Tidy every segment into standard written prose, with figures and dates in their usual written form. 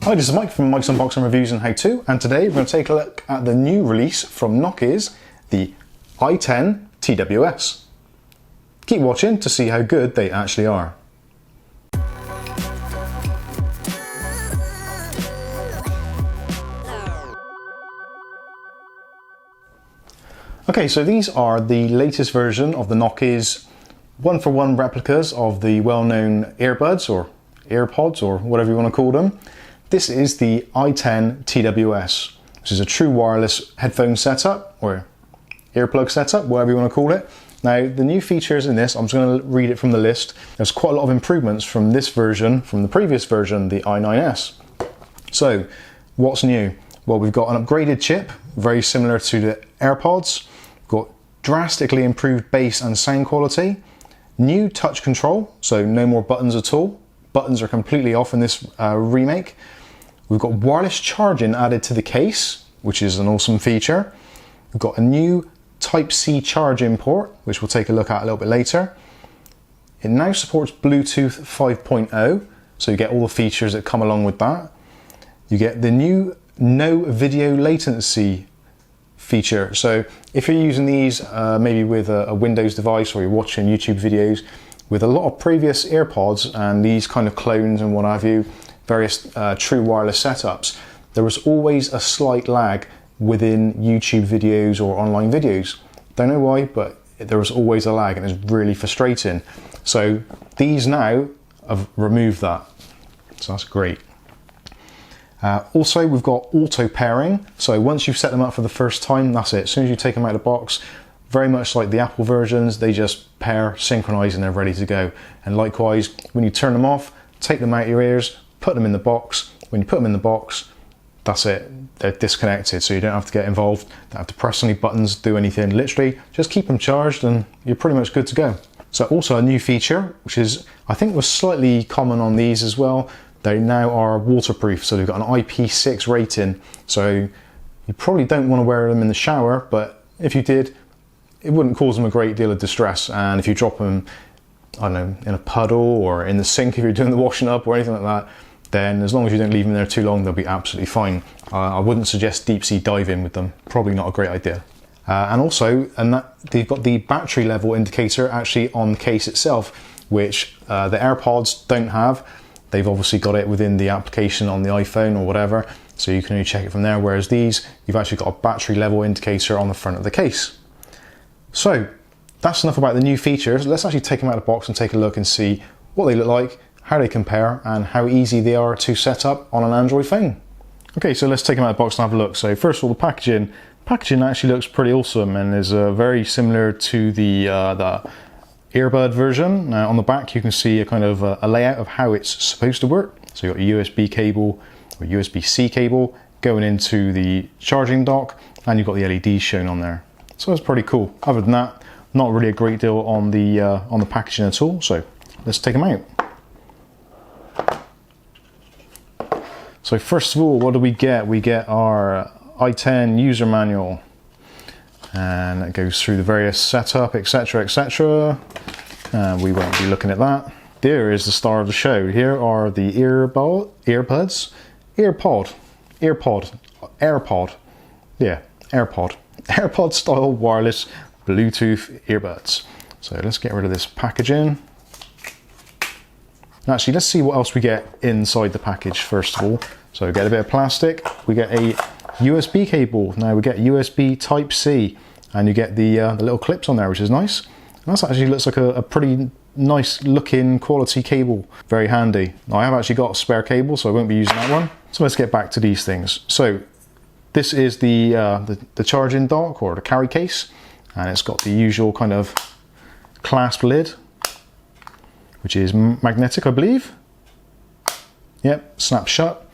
Hi, this is Mike from Mike's Unboxing Reviews and How To, and today we're going to take a look at the new release from Knockies, the i10 TWS. Keep watching to see how good they actually are. Okay, so these are the latest version of the Knockies one-for-one replicas of the well-known earbuds or AirPods or whatever you want to call them. This is the i10 TWS, which is a true wireless headphone setup or earplug setup, whatever you want to call it. Now, the new features in this, I'm just going to read it from the list. There's quite a lot of improvements from this version, from the previous version, the i9s. So, what's new? Well, we've got an upgraded chip, very similar to the AirPods. We've got drastically improved bass and sound quality. New touch control, so no more buttons at all. Buttons are completely off in this remake. We've got wireless charging added to the case, which is an awesome feature. We've got a new Type-C charging port, which we'll take a look at a little bit later. It now supports Bluetooth 5.0, so you get all the features that come along with that. You get the new no video latency feature. So if you're using these maybe with a Windows device or you're watching YouTube videos, with a lot of previous AirPods and these kind of clones and what have you, various true wireless setups, there was always a slight lag within YouTube videos or online videos. Don't know why, but there was always a lag and it's really frustrating. So these now have removed that. So that's great. Also, we've got auto pairing. So once you've set them up for the first time, that's it. As soon as you take them out of the box, very much like the Apple versions, they just pair, synchronize, and they're ready to go. And likewise, when you turn them off, take them out of your ears, put them in the box. When you put them in the box, that's it. They're disconnected, so you don't have to get involved, don't have to press any buttons, do anything. Literally, just keep them charged and you're pretty much good to go. So also a new feature, which is, I think was slightly common on these as well, they now are waterproof. So they've got an IP6 rating. So you probably don't want to wear them in the shower, but if you did, it wouldn't cause them a great deal of distress. And if you drop them, I don't know, in a puddle or in the sink if you're doing the washing up or anything like that, then as long as you don't leave them there too long, they'll be absolutely fine. I wouldn't suggest deep sea diving with them. Probably not a great idea. And also, they've got the battery level indicator actually on the case itself, which the AirPods don't have. They've obviously got it within the application on the iPhone or whatever, so you can only check it from there. Whereas these, you've actually got a battery level indicator on the front of the case. So that's enough about the new features. Let's actually take them out of the box and take a look and see what they look like, how they compare, and how easy they are to set up on an Android phone. Okay, so let's take them out of the box and have a look. So first of all, the packaging. Packaging actually looks pretty awesome and is very similar to the earbud version. Now on the back you can see a kind of a layout of how it's supposed to work. So you've got a USB cable or USB-C cable going into the charging dock, and you've got the LEDs shown on there. So that's pretty cool. Other than that, not really a great deal on the packaging at all. So let's take them out. So first of all, what do we get? We get our i10 user manual, and it goes through the various setup, etc, etc. We won't be looking at that. There is the star of the show. Here are the AirPod, yeah, AirPod style wireless Bluetooth earbuds. So let's get rid of this packaging. Actually, let's see what else we get inside the package first of all. So we get a bit of plastic, we get a USB cable. Now we get USB Type-C, and you get the little clips on there, which is nice. And that actually looks like a pretty nice looking quality cable. Very handy. Now, I have actually got a spare cable, so I won't be using that one. So let's get back to these things. So this is the charging dock or the carry case, and it's got the usual kind of clasp lid, which is magnetic, I believe. Yep, snaps shut.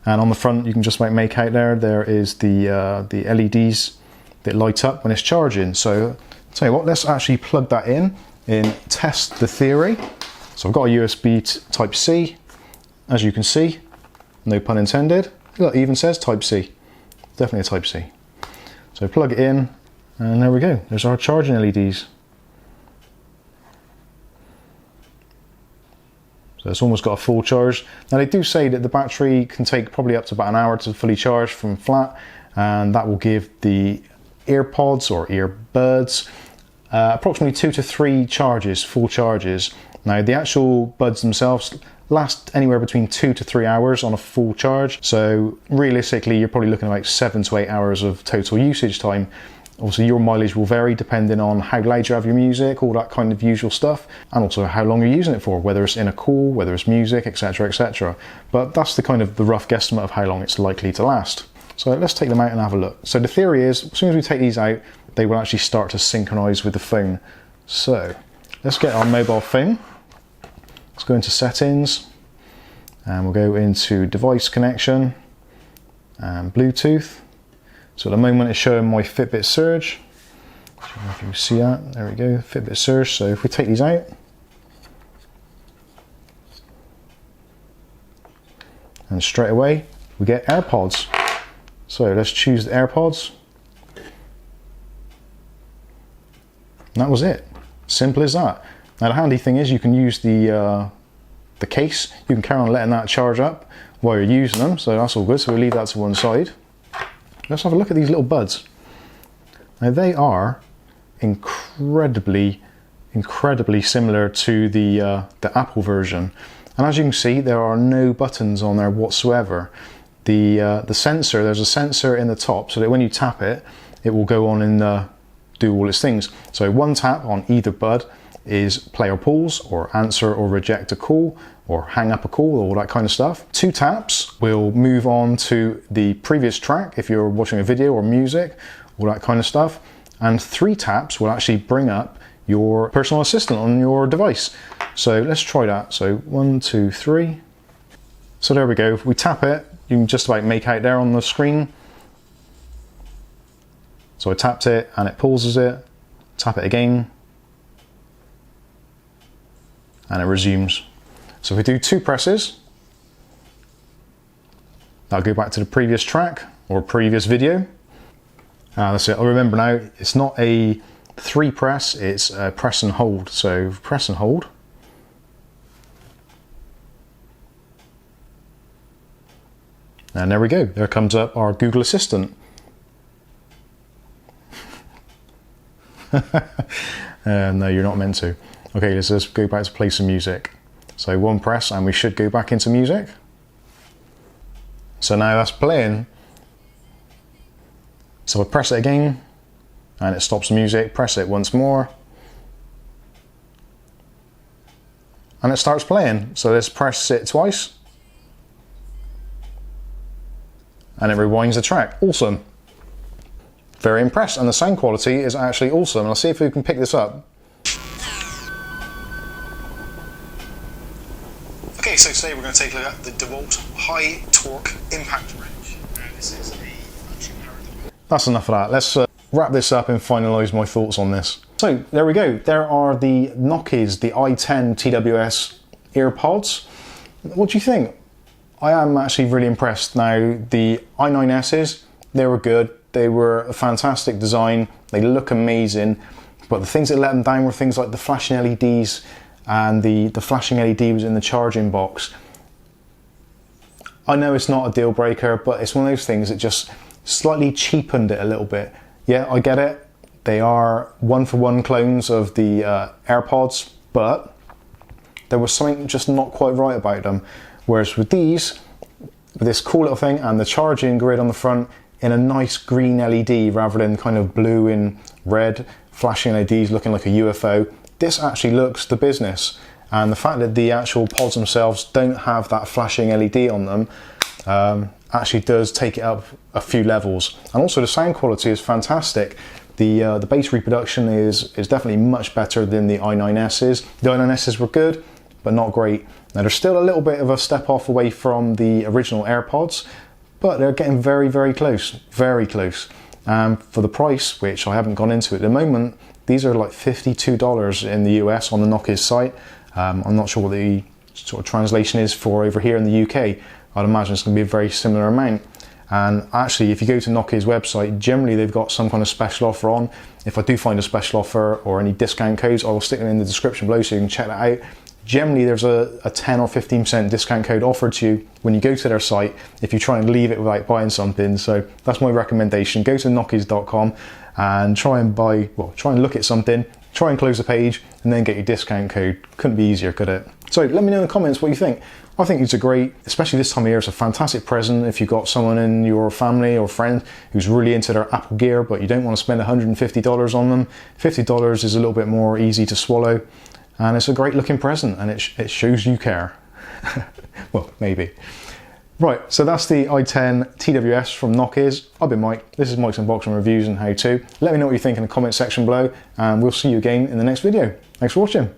And on the front, you can just about make out there is the LEDs that light up when it's charging. So I'll tell you what, let's actually plug that in and test the theory. So I've got a USB Type-C, as you can see, no pun intended. Look, it even says Type-C, definitely a Type-C. So plug it in, and there we go. There's our charging LEDs. So So it's almost got a full charge. Now they do say that the battery can take probably up to about an hour to fully charge from flat, and that will give the AirPods or earbuds approximately 2 to 3 charges, full charges. Now the actual buds themselves last anywhere between 2 to 3 hours on a full charge. So realistically, you're probably looking at like 7 to 8 hours of total usage time. Obviously your mileage will vary depending on how loud you have your music, all that kind of usual stuff, and also how long you're using it for, whether it's in a call, whether it's music, etc, etc. But that's the kind of the rough guesstimate of how long it's likely to last. So let's take them out and have a look. So the theory is, as soon as we take these out, they will actually start to synchronize with the phone. So let's get our mobile phone. Let's go into settings, and we'll go into device connection and Bluetooth. So at the moment it's showing my Fitbit Surge. I don't know if you can see that. There we go, Fitbit Surge. So if we take these out, and straight away we get AirPods. So let's choose the AirPods. And that was it. Simple as that. Now the handy thing is you can use the case. You can carry on letting that charge up while you're using them. So that's all good. So we'll leave that to one side. Let's have a look at these little buds. Now they are incredibly similar to the Apple version. And as you can see, there are no buttons on there whatsoever. The sensor, there's a sensor in the top so that when you tap it, it will go on and do all its things. So one tap on either bud is play or pause, or answer or reject a call, or hang up a call, all that kind of stuff. 2 taps will move on to the previous track if you're watching a video or music, all that kind of stuff. And 3 taps will actually bring up your personal assistant on your device. So let's try that. So 1, 2, 3. So there we go. If we tap it, you can just about make out there on the screen. So I tapped it and it pauses it. Tap it again, and it resumes. So if we do 2 presses, that'll go back to the previous track or previous video. That's it. I remember now, it's not a 3 press, it's a press and hold. So press and hold. And there we go. There comes up our Google Assistant. No, you're not meant to. Okay, let's just go back to play some music. So 1 press and we should go back into music. So now that's playing. So I press it again and it stops the music. Press it once more and it starts playing. So let's press it twice and it rewinds the track. Awesome. Very impressed, and the sound quality is actually awesome. And I'll see if we can pick this up. Okay, so today we're going to take a look at the DeWalt high torque impact wrench. This is a That's enough of that. Let's wrap this up and finalise my thoughts on this. So there we go. There are the Knockies, the i10 TWS AirPods. What do you think? I am actually really impressed. Now the i9Ss, they were good. They were a fantastic design. They look amazing. But the things that let them down were things like the flashing LEDs, and the flashing LED was in the charging box. I know it's not a deal breaker, but it's one of those things that just slightly cheapened it a little bit. Yeah, I get it. They are 1-for-1 clones of the AirPods, but there was something just not quite right about them. Whereas with these, with this cool little thing and the charging grid on the front in a nice green LED rather than kind of blue and red flashing LEDs looking like a UFO, this actually looks the business. And the fact that the actual pods themselves don't have that flashing LED on them actually does take it up a few levels. And also the sound quality is fantastic. The bass reproduction is definitely much better than the i9Ss. The i9Ss were good, but not great. Now they're still a little bit of a step off away from the original AirPods, but they're getting very, very close, very close. For the price, which I haven't gone into at the moment, these are like $52 in the US on the Knockies site. I'm not sure what the sort of translation is for over here in the UK. I'd imagine it's going to be a very similar amount. And actually, if you go to Knockies website, generally they've got some kind of special offer on. If I do find a special offer or any discount codes, I will stick them in the description below so you can check that out. Generally, there's a 10 or 15% discount code offered to you when you go to their site if you try and leave it without buying something. So that's my recommendation. Go to knockies.com and try and look at something, try and close the page, and then get your discount code. Couldn't be easier, could it? So let me know in the comments what you think. I think it's a great, especially this time of year, it's a fantastic present if you've got someone in your family or friend who's really into their Apple gear, but you don't want to spend $150 on them. $50 is a little bit more easy to swallow, and it's a great looking present, and it shows you care. Well, maybe. Right, so that's the i10 TWS from Knockies. I've been Mike. This is Mike's Unboxing Reviews and How To. Let me know what you think in the comment section below, and we'll see you again in the next video. Thanks for watching.